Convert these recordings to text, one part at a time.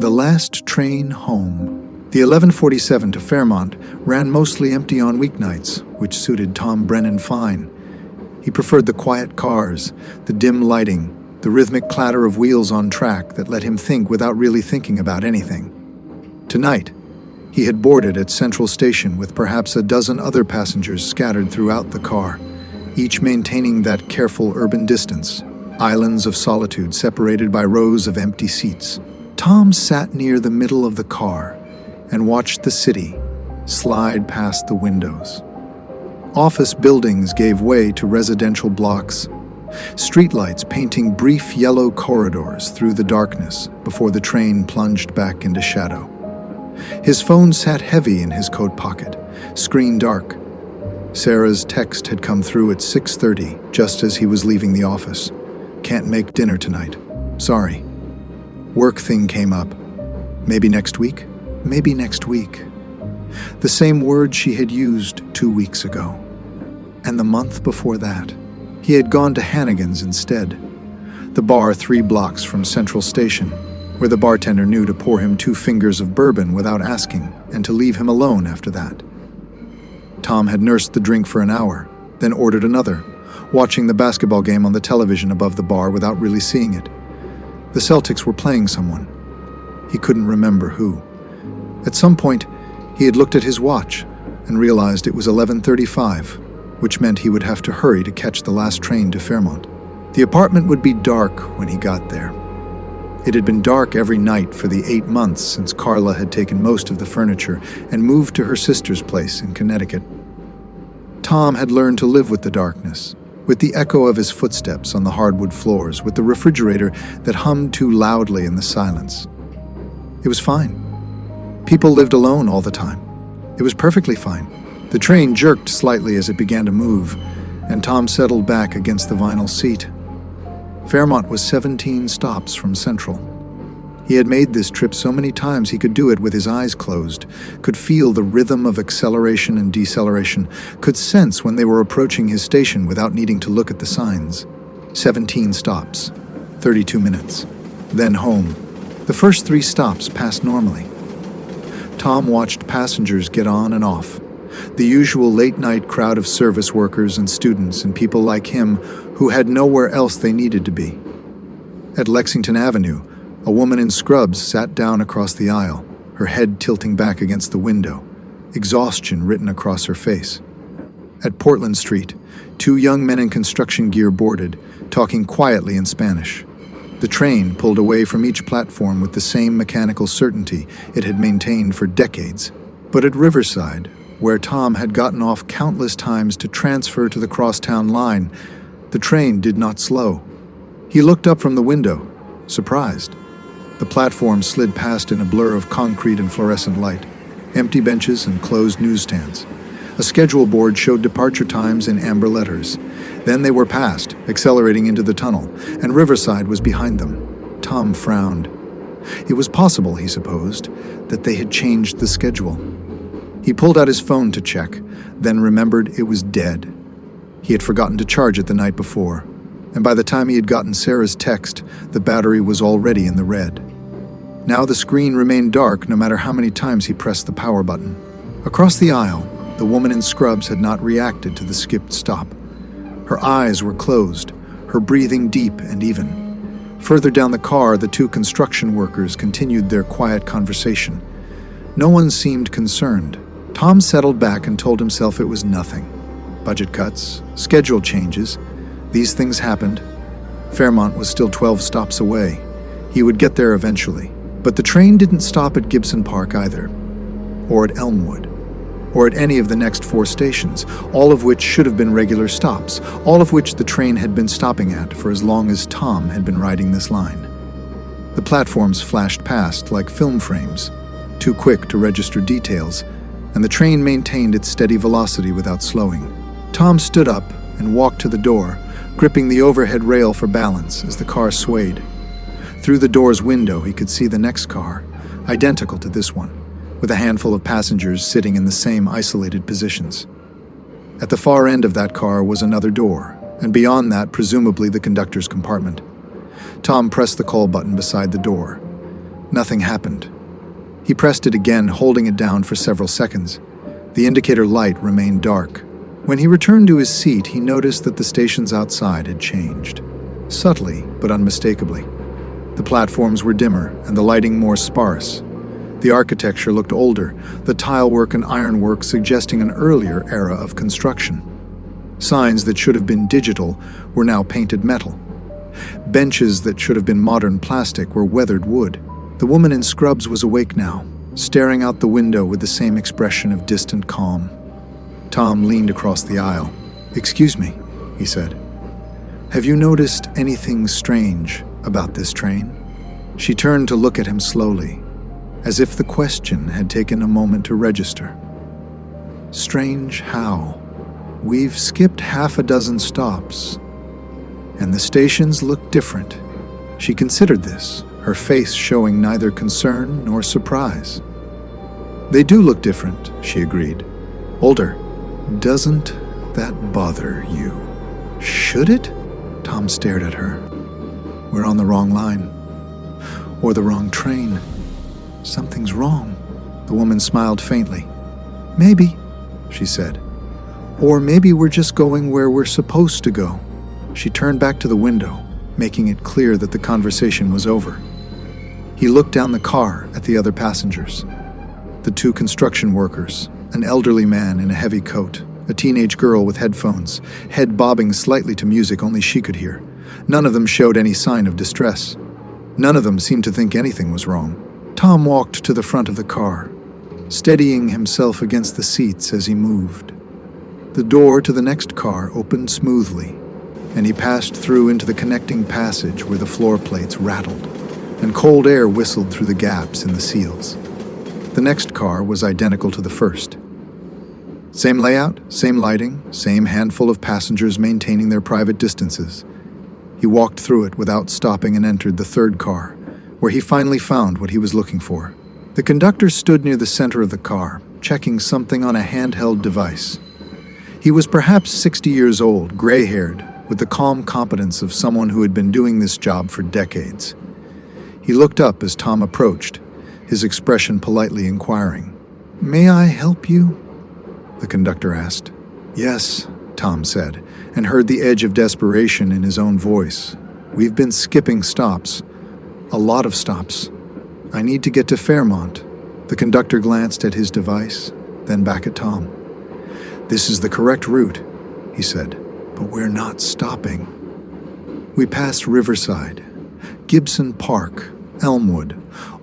The last train home. The 11:47 to Fairmont ran mostly empty on weeknights, which suited Tom Brennan fine. He preferred the quiet cars, the dim lighting, the rhythmic clatter of wheels on track that let him think without really thinking about anything. Tonight, he had boarded at Central Station with perhaps a dozen other passengers scattered throughout the car, each maintaining that careful urban distance, islands of solitude separated by rows of empty seats. Tom sat near the middle of the car and watched the city slide past the windows. Office buildings gave way to residential blocks, streetlights painting brief yellow corridors through the darkness before the train plunged back into shadow. His phone sat heavy in his coat pocket, screen dark. Sarah's text had come through at 6:30, just as he was leaving the office. "Can't make dinner tonight. Sorry." Work thing came up. Maybe next week? Maybe next week. The same word she had used 2 weeks ago. And the month before that, he had gone to Hannigan's instead, the bar 3 blocks from Central Station, where the bartender knew to pour him 2 fingers of bourbon without asking and to leave him alone after that. Tom had nursed the drink for an hour, then ordered another, watching the basketball game on the television above the bar without really seeing it. The Celtics were playing someone. He couldn't remember who. At some point, he had looked at his watch and realized it was 11:35, which meant he would have to hurry to catch the last train to Fairmont. The apartment would be dark when he got there. It had been dark every night for the 8 months since Carla had taken most of the furniture and moved to her sister's place in Connecticut. Tom had learned to live with the darkness, with the echo of his footsteps on the hardwood floors, with the refrigerator that hummed too loudly in the silence. It was fine. People lived alone all the time. It was perfectly fine. The train jerked slightly as it began to move, and Tom settled back against the vinyl seat. Fairmont was 17 stops from Central. He had made this trip so many times he could do it with his eyes closed, could feel the rhythm of acceleration and deceleration, could sense when they were approaching his station without needing to look at the signs. 17 stops, 32 minutes, then home. The first 3 stops passed normally. Tom watched passengers get on and off, the usual late-night crowd of service workers and students and people like him who had nowhere else they needed to be. At Lexington Avenue, a woman in scrubs sat down across the aisle, her head tilting back against the window, exhaustion written across her face. At Portland Street, 2 young men in construction gear boarded, talking quietly in Spanish. The train pulled away from each platform with the same mechanical certainty it had maintained for decades. But at Riverside, where Tom had gotten off countless times to transfer to the crosstown line, the train did not slow. He looked up from the window, surprised. The platform slid past in a blur of concrete and fluorescent light, empty benches and closed newsstands. A schedule board showed departure times in amber letters. Then they were past, accelerating into the tunnel, and Riverside was behind them. Tom frowned. It was possible, he supposed, that they had changed the schedule. He pulled out his phone to check, then remembered it was dead. He had forgotten to charge it the night before, and by the time he had gotten Sarah's text, the battery was already in the red. Now the screen remained dark no matter how many times he pressed the power button. Across the aisle, the woman in scrubs had not reacted to the skipped stop. Her eyes were closed, her breathing deep and even. Further down the car, the 2 construction workers continued their quiet conversation. No one seemed concerned. Tom settled back and told himself it was nothing. Budget cuts, schedule changes, these things happened. Fairmont was still 12 stops away. He would get there eventually. But the train didn't stop at Gibson Park either, or at Elmwood, or at any of the next 4 stations, all of which should have been regular stops, all of which the train had been stopping at for as long as Tom had been riding this line. The platforms flashed past like film frames, too quick to register details, and the train maintained its steady velocity without slowing. Tom stood up and walked to the door, gripping the overhead rail for balance as the car swayed. Through the door's window, he could see the next car, identical to this one, with a handful of passengers sitting in the same isolated positions. At the far end of that car was another door, and beyond that, presumably the conductor's compartment. Tom pressed the call button beside the door. Nothing happened. He pressed it again, holding it down for several seconds. The indicator light remained dark. When he returned to his seat, he noticed that the stations outside had changed. Subtly, but unmistakably. The platforms were dimmer and the lighting more sparse. The architecture looked older, the tilework and ironwork suggesting an earlier era of construction. Signs that should have been digital were now painted metal. Benches that should have been modern plastic were weathered wood. The woman in scrubs was awake now, staring out the window with the same expression of distant calm. Tom leaned across the aisle. "Excuse me," he said. "Have you noticed anything strange about this train?" She turned to look at him slowly, as if the question had taken a moment to register. "Strange how? We've skipped half a dozen stops, and the stations look different." She considered this, her face showing neither concern nor surprise. "They do look different," she agreed. "Older. Doesn't that bother you?" "Should it?" Tom stared at her. "We're on the wrong line. Or the wrong train. Something's wrong." The woman smiled faintly. "Maybe," she said. "Or maybe we're just going where we're supposed to go." She turned back to the window, making it clear that the conversation was over. He looked down the car at the other passengers. The two construction workers, an elderly man in a heavy coat, a teenage girl with headphones, head bobbing slightly to music only she could hear. None of them showed any sign of distress. None of them seemed to think anything was wrong. Tom walked to the front of the car, steadying himself against the seats as he moved. The door to the next car opened smoothly, and he passed through into the connecting passage where the floor plates rattled, and cold air whistled through the gaps in the seals. The next car was identical to the first. Same layout, same lighting, same handful of passengers maintaining their private distances. He walked through it without stopping and entered the third car, where he finally found what he was looking for. The conductor stood near the center of the car, checking something on a handheld device. He was perhaps 60 years old, gray-haired, with the calm competence of someone who had been doing this job for decades. He looked up as Tom approached, his expression politely inquiring. "May I help you?" the conductor asked. "Yes," Tom said, and heard the edge of desperation in his own voice. "We've been skipping stops. A lot of stops. I need to get to Fairmont." The conductor glanced at his device, then back at Tom. "This is the correct route," he said, "but we're not stopping." We passed Riverside, Gibson Park, Elmwood,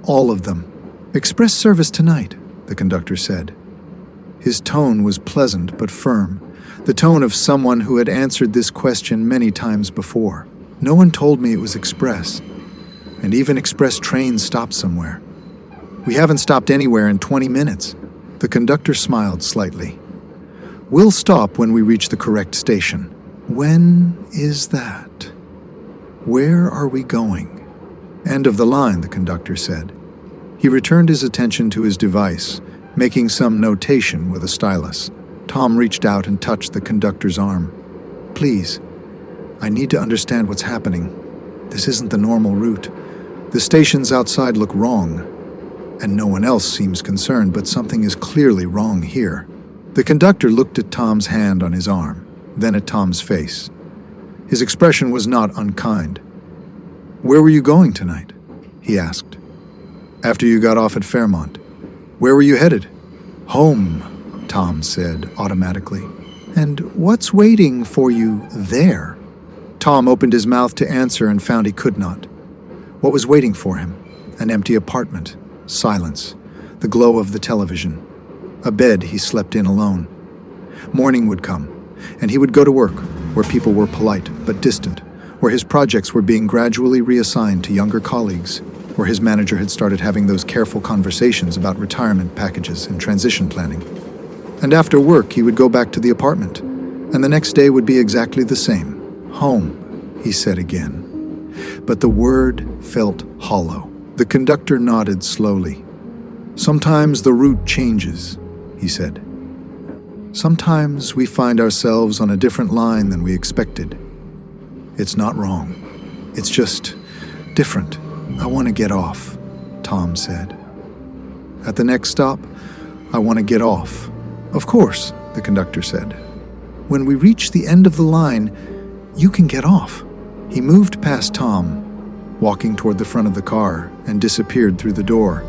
all of them. "Express service tonight," the conductor said. His tone was pleasant but firm, the tone of someone who had answered this question many times before. "No one told me it was express, and even express trains stop somewhere. We haven't stopped anywhere in 20 minutes." The conductor smiled slightly. "We'll stop when we reach the correct station." "When is that? Where are we going?" "End of the line," the conductor said. He returned his attention to his device, making some notation with a stylus. Tom reached out and touched the conductor's arm. "Please, I need to understand what's happening. This isn't the normal route. The stations outside look wrong, and no one else seems concerned, but something is clearly wrong here." The conductor looked at Tom's hand on his arm, then at Tom's face. His expression was not unkind. "Where were you going tonight?" he asked. "After you got off at Fairmont. Where were you headed?" "Home," Tom said automatically. "And what's waiting for you there?" Tom opened his mouth to answer and found he could not. What was waiting for him? An empty apartment, silence, the glow of the television, a bed he slept in alone. Morning would come, and he would go to work, where people were polite but distant, where his projects were being gradually reassigned to younger colleagues, where his manager had started having those careful conversations about retirement packages and transition planning. And after work, he would go back to the apartment, and the next day would be exactly the same. "Home," he said again. But the word felt hollow. The conductor nodded slowly. "Sometimes the route changes," he said. "Sometimes we find ourselves on a different line than we expected. It's not wrong. It's just different. I want to get off." Tom said. At the next stop, I want to get off. Of course, the conductor said. When we reach the end of the line, you can get off. He moved past Tom, walking toward the front of the car, and disappeared through the door.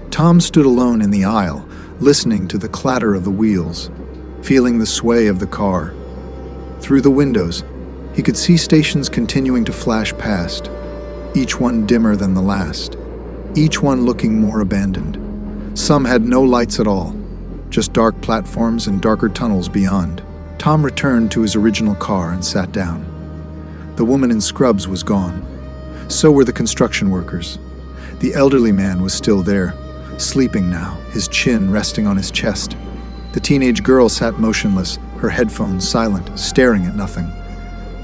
Tom stood alone in the aisle, listening to the clatter of the wheels, feeling the sway of the car. Through the windows, he could see stations continuing to flash past, each one dimmer than the last, each one looking more abandoned. Some had no lights at all, just dark platforms and darker tunnels beyond. Tom returned to his original car and sat down. The woman in scrubs was gone. So were the construction workers. The elderly man was still there, sleeping now, his chin resting on his chest. The teenage girl sat motionless, her headphones silent, staring at nothing.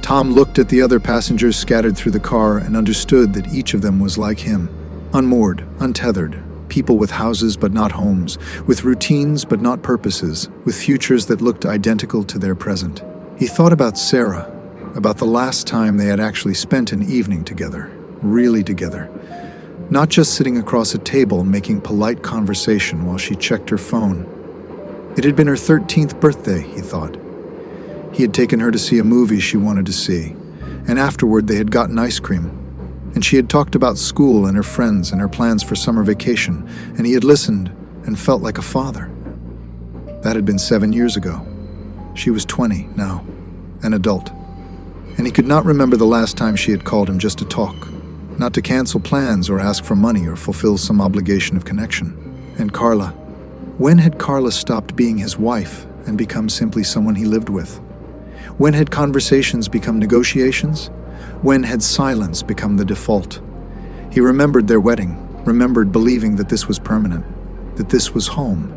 Tom looked at the other passengers scattered through the car and understood that each of them was like him. Unmoored, untethered, people with houses but not homes, with routines but not purposes, with futures that looked identical to their present. He thought about Sarah, about the last time they had actually spent an evening together, really together. Not just sitting across a table making polite conversation while she checked her phone. It had been her 13th birthday, he thought. He had taken her to see a movie she wanted to see, and afterward they had gotten ice cream. And she had talked about school and her friends and her plans for summer vacation, and he had listened and felt like a father. That had been 7 years ago. She was 20 now, an adult. And he could not remember the last time she had called him just to talk, not to cancel plans or ask for money or fulfill some obligation of connection. And Carla. When had Carla stopped being his wife and become simply someone he lived with? When had conversations become negotiations? When had silence become the default? He remembered their wedding, remembered believing that this was permanent, that this was home.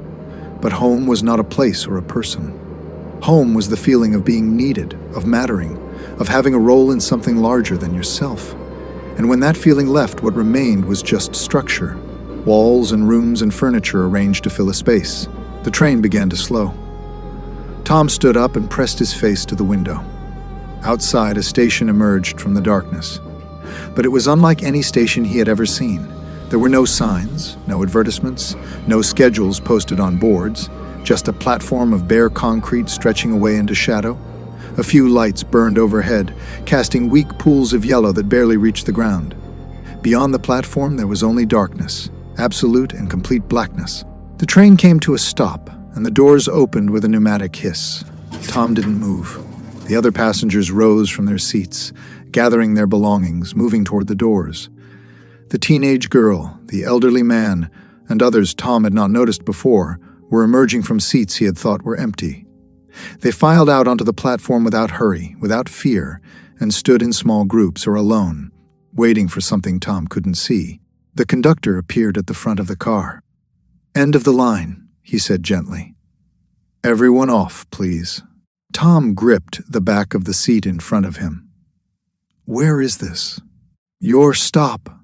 But home was not a place or a person. Home was the feeling of being needed, of mattering, of having a role in something larger than yourself. And when that feeling left, what remained was just structure, walls and rooms and furniture arranged to fill a space. The train began to slow. Tom stood up and pressed his face to the window. Outside, a station emerged from the darkness. But it was unlike any station he had ever seen. There were no signs, no advertisements, no schedules posted on boards, just a platform of bare concrete stretching away into shadow. A few lights burned overhead, casting weak pools of yellow that barely reached the ground. Beyond the platform, there was only darkness, absolute and complete blackness. The train came to a stop, and the doors opened with a pneumatic hiss. Tom didn't move. The other passengers rose from their seats, gathering their belongings, moving toward the doors. The teenage girl, the elderly man, and others Tom had not noticed before, were emerging from seats he had thought were empty. They filed out onto the platform without hurry, without fear, and stood in small groups or alone, waiting for something Tom couldn't see. The conductor appeared at the front of the car. "End of the line," he said gently. "Everyone off, please." Tom gripped the back of the seat in front of him. "Where is this?" "Your stop,"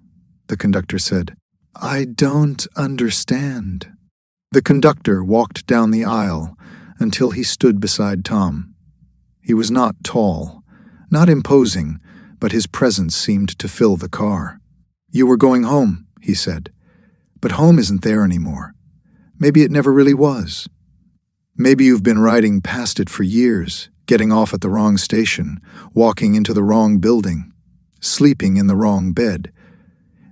the conductor said. "I don't understand." The conductor walked down the aisle until he stood beside Tom. He was not tall, not imposing, but his presence seemed to fill the car. "You were going home," he said. "But home isn't there anymore. Maybe it never really was. Maybe you've been riding past it for years, getting off at the wrong station, walking into the wrong building, sleeping in the wrong bed.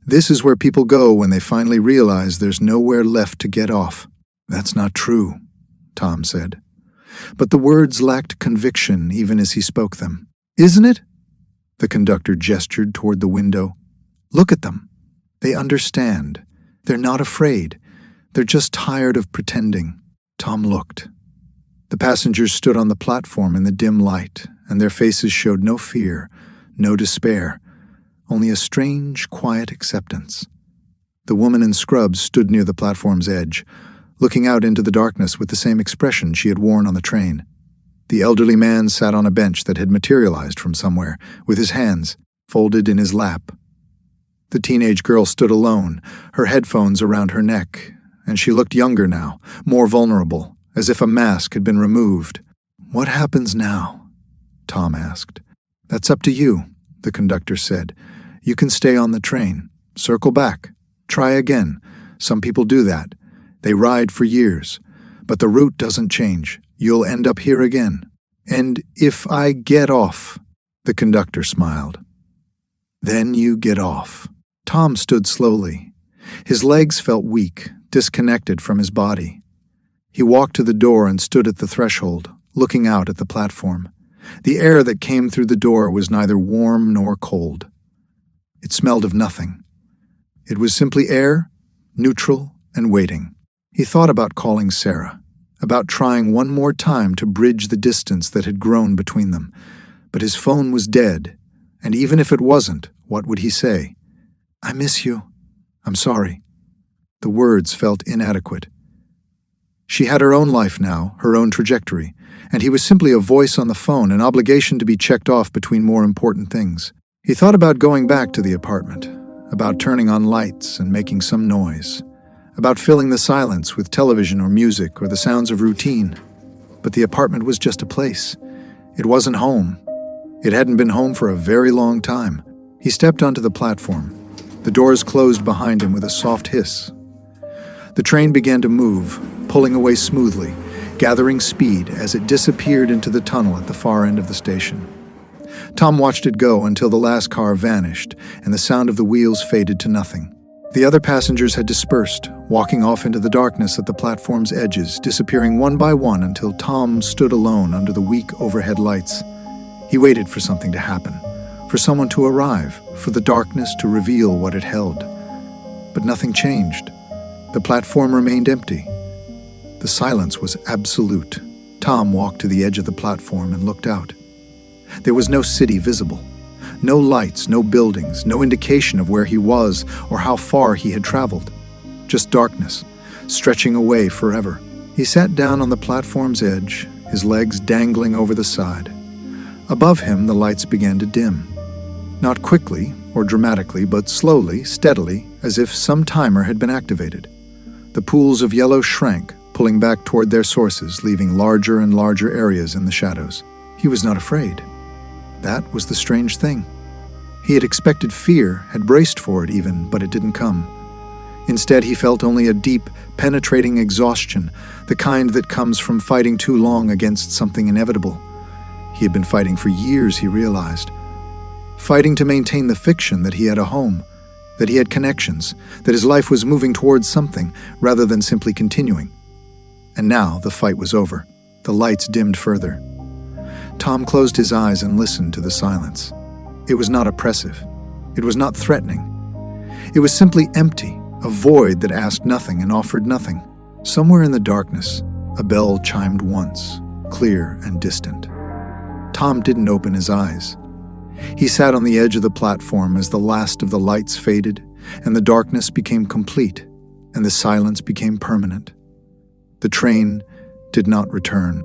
This is where people go when they finally realize there's nowhere left to get off." "That's not true," Tom said. But the words lacked conviction even as he spoke them. "Isn't it?" The conductor gestured toward the window. "Look at them. They understand. They're not afraid. They're just tired of pretending." Tom looked. The passengers stood on the platform in the dim light, and their faces showed no fear, no despair, only a strange, quiet acceptance. The woman in scrubs stood near the platform's edge, looking out into the darkness with the same expression she had worn on the train. The elderly man sat on a bench that had materialized from somewhere, with his hands folded in his lap. The teenage girl stood alone, her headphones around her neck, and she looked younger now, more vulnerable, as if a mask had been removed. "What happens now?" Tom asked. "That's up to you," the conductor said. "You can stay on the train. Circle back. Try again. Some people do that. They ride for years. But the route doesn't change. You'll end up here again. And if I get off, the conductor smiled. Then you get off. Tom stood slowly. His legs felt weak, disconnected from his body. He walked to the door and stood at the threshold, looking out at the platform. The air that came through the door was neither warm nor cold. It smelled of nothing. It was simply air, neutral, and waiting. He thought about calling Sarah, about trying one more time to bridge the distance that had grown between them. But his phone was dead, and even if it wasn't, what would he say? "I miss you. I'm sorry." The words felt inadequate. She had her own life now, her own trajectory, and he was simply a voice on the phone, an obligation to be checked off between more important things. He thought about going back to the apartment, about turning on lights and making some noise, about filling the silence with television or music or the sounds of routine. But the apartment was just a place. It wasn't home. It hadn't been home for a very long time. He stepped onto the platform. The doors closed behind him with a soft hiss. The train began to move, pulling away smoothly, gathering speed as it disappeared into the tunnel at the far end of the station. Tom watched it go until the last car vanished and the sound of the wheels faded to nothing. The other passengers had dispersed, walking off into the darkness at the platform's edges, disappearing one by one until Tom stood alone under the weak overhead lights. He waited for something to happen, for someone to arrive, for the darkness to reveal what it held. But nothing changed. The platform remained empty. The silence was absolute. Tom walked to the edge of the platform and looked out. There was no city visible. No lights, no buildings, no indication of where he was or how far he had traveled. Just darkness, stretching away forever. He sat down on the platform's edge, his legs dangling over the side. Above him, the lights began to dim. Not quickly or dramatically, but slowly, steadily, as if some timer had been activated. The pools of yellow shrank, pulling back toward their sources, leaving larger and larger areas in the shadows. He was not afraid. That was the strange thing. He had expected fear, had braced for it even, but it didn't come. Instead, he felt only a deep, penetrating exhaustion, the kind that comes from fighting too long against something inevitable. He had been fighting for years, he realized. Fighting to maintain the fiction that he had a home, that he had connections, that his life was moving towards something, rather than simply continuing. And now the fight was over. The lights dimmed further. Tom closed his eyes and listened to the silence. It was not oppressive. It was not threatening. It was simply empty, a void that asked nothing and offered nothing. Somewhere in the darkness, a bell chimed once, clear and distant. Tom didn't open his eyes. He sat on the edge of the platform as the last of the lights faded, and the darkness became complete, and the silence became permanent. The train did not return.